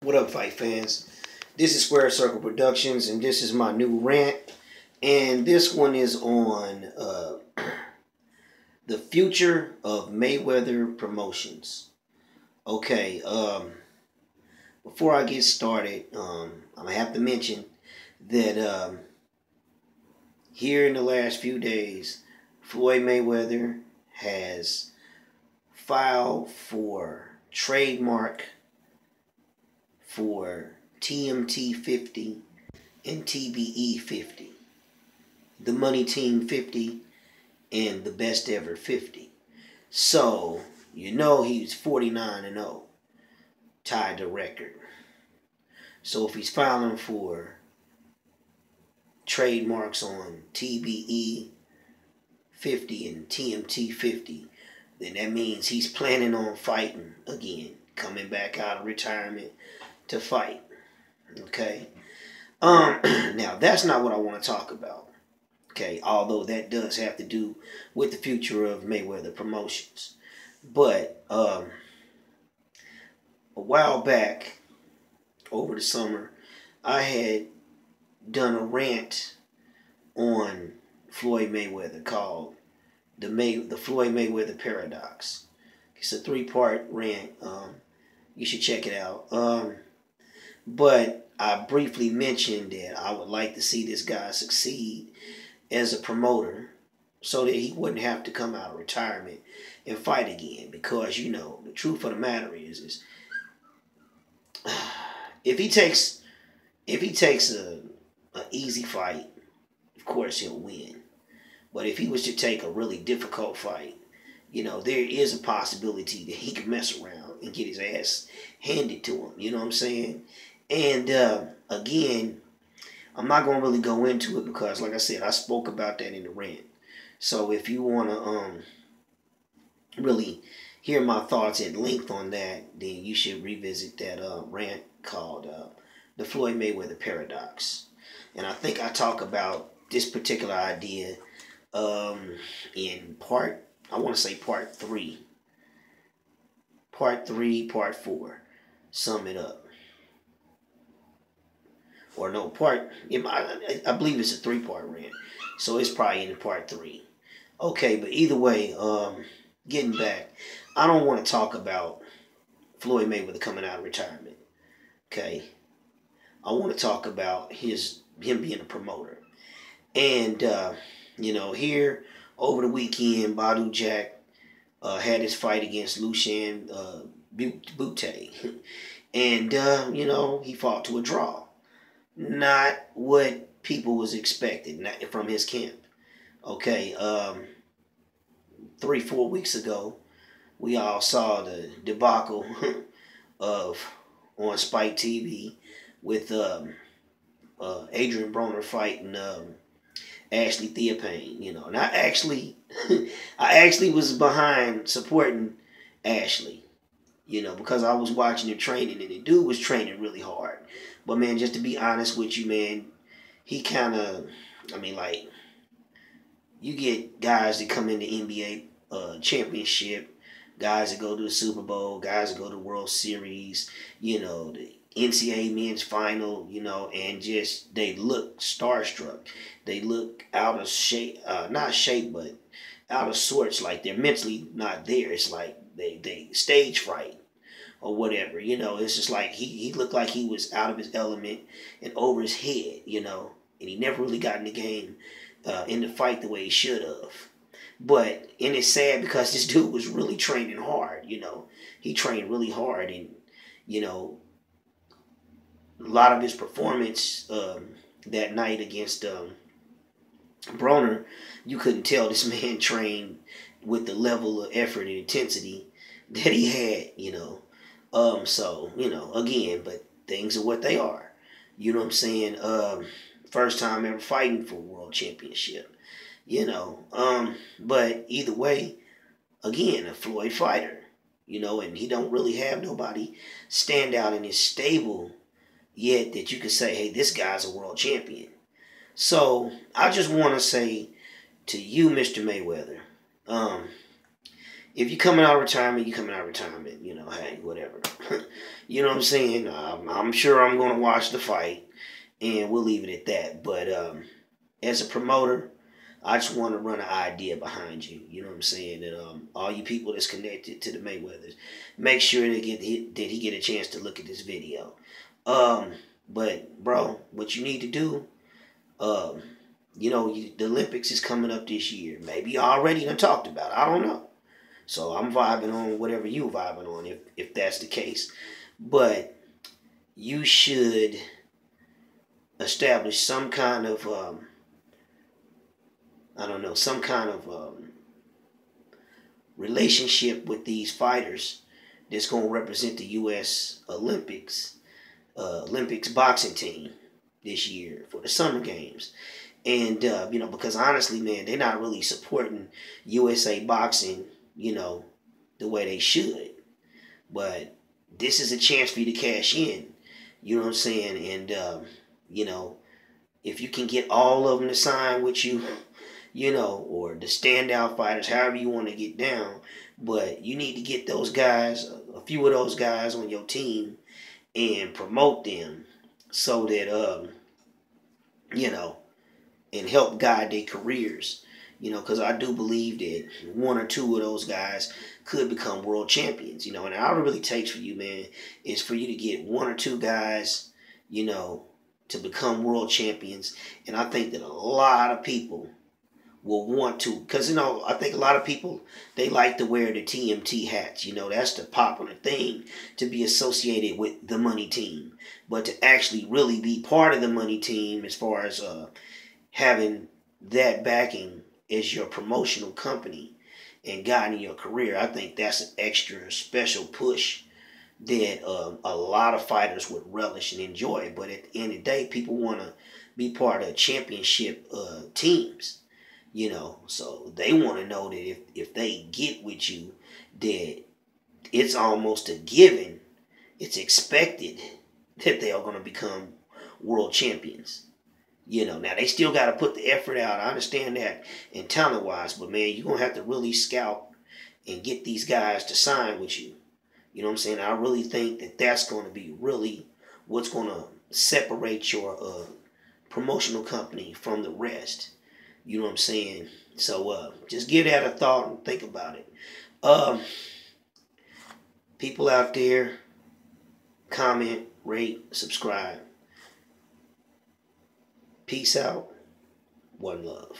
What up, fight fans? This is Square Circle Productions, and this is my new rant. And this one is on the future of Mayweather promotions. Okay, before I get started, I'm gonna have to mention that here in the last few days, Floyd Mayweather has filed for trademark for TMT 50 and TBE 50, the Money Team 50 and the Best Ever 50. So, you know he's 49-0, tied the record. So if he's filing for trademarks on TBE 50 and TMT 50, then that means he's planning on fighting again, coming back out of retirement to fight. Okay. Now that's not what I want to talk about. Okay, although that does have to do with the future of Mayweather promotions. But a while back, over the summer, I had done a rant on Floyd Mayweather called the Floyd Mayweather Paradox. It's a 3-part rant. You should check it out. But I briefly mentioned that I would like to see this guy succeed as a promoter so that he wouldn't have to come out of retirement and fight again. Because, you know, the truth of the matter is if he takes a easy fight, of course he'll win. But if he was to take a really difficult fight, you know, there is a possibility that he could mess around and get his ass handed to him. You know what I'm saying? And again, I'm not going to really go into it because, like I said, I spoke about that in the rant. So if you want to really hear my thoughts at length on that, then you should revisit that rant called the Floyd Mayweather Paradox. And I think I talk about this particular idea in part 3. Part 3, part 4. Sum it up. Or no, I believe it's a 3-part rant. So it's probably in part 3. Okay, but either way, getting back, I don't want to talk about Floyd Mayweather coming out of retirement. Okay. I want to talk about him being a promoter. And, you know, here over the weekend, Badu Jack had his fight against Lucien Butte. And, you know, he fought to a draw. Not what people was expecting from his camp. Okay, 3-4 weeks ago, we all saw the debacle on Spike TV with Adrian Broner fighting Ashley Theophane. You know, and I actually was behind supporting Ashley. You know, because I was watching him training, and the dude was training really hard. But, man, just to be honest with you, man, he kind of, like, you get guys that come in the NBA championship, guys that go to the Super Bowl, guys that go to the World Series, you know, the NCAA men's final, you know, and just they look starstruck. They look out of shape, not shape, but out of sorts, like they're mentally not there. It's like they stage fright or whatever, you know. It's just like he looked like he was out of his element and over his head, you know, and he never really got in the game, in the fight the way he should have. And it's sad because this dude was really training hard, you know. He trained really hard, and, you know, a lot of his performance that night against Broner, you couldn't tell this man trained with the level of effort and intensity that he had, you know. So, you know, again, but things are what they are. You know what I'm saying? First time ever fighting for a world championship, you know. But either way, again, a Floyd fighter, you know, and he don't really have nobody stand out in his stable yet that you could say, hey, this guy's a world champion. So I just want to say to you, Mr. Mayweather, if you're coming out of retirement, you're coming out of retirement. You know, hey, whatever. You know what I'm saying? I'm sure I'm going to watch the fight, and we'll leave it at that. But as a promoter, I just want to run an idea behind you. You know what I'm saying? And all you people that's connected to the Mayweathers, make sure that he get a chance to look at this video. But bro, what you need to do, um, the Olympics is coming up this year. Maybe you already done talked about it. I don't know. So I'm vibing on whatever you vibing on, if that's the case. But you should establish some kind of some kind of relationship with these fighters that's going to represent the U.S. Olympics boxing team this year for the Summer Games. And, because honestly, man, they're not really supporting USA boxing, the way they should. But this is a chance for you to cash in. You know what I'm saying? And, if you can get all of them to sign with you, or the standout fighters, however you want to get down. But you need to get those guys, a few of those guys on your team, and promote them so that, and help guide their careers. Because I do believe that one or two of those guys could become world champions. And all it really takes for you, man, is for you to get one or two guys, to become world champions. And I think that a lot of people will want to, because I think a lot of people, they like to wear the TMT hats. That's the popular thing, to be associated with the money team. But to actually really be part of the money team, as far as having that backing as your promotional company and guiding your career, I think that's an extra special push that a lot of fighters would relish and enjoy. But at the end of the day, people want to be part of championship teams. So they want to know that if they get with you, that it's almost a given, it's expected that they are going to become world champions. Now they still got to put the effort out. I understand that, and talent-wise, but man, you're going to have to really scout and get these guys to sign with you. You know what I'm saying? I really think that that's going to be really what's going to separate your promotional company from the rest. You know what I'm saying? So just give that a thought and think about it. People out there, comment, rate, subscribe. Peace out. One love.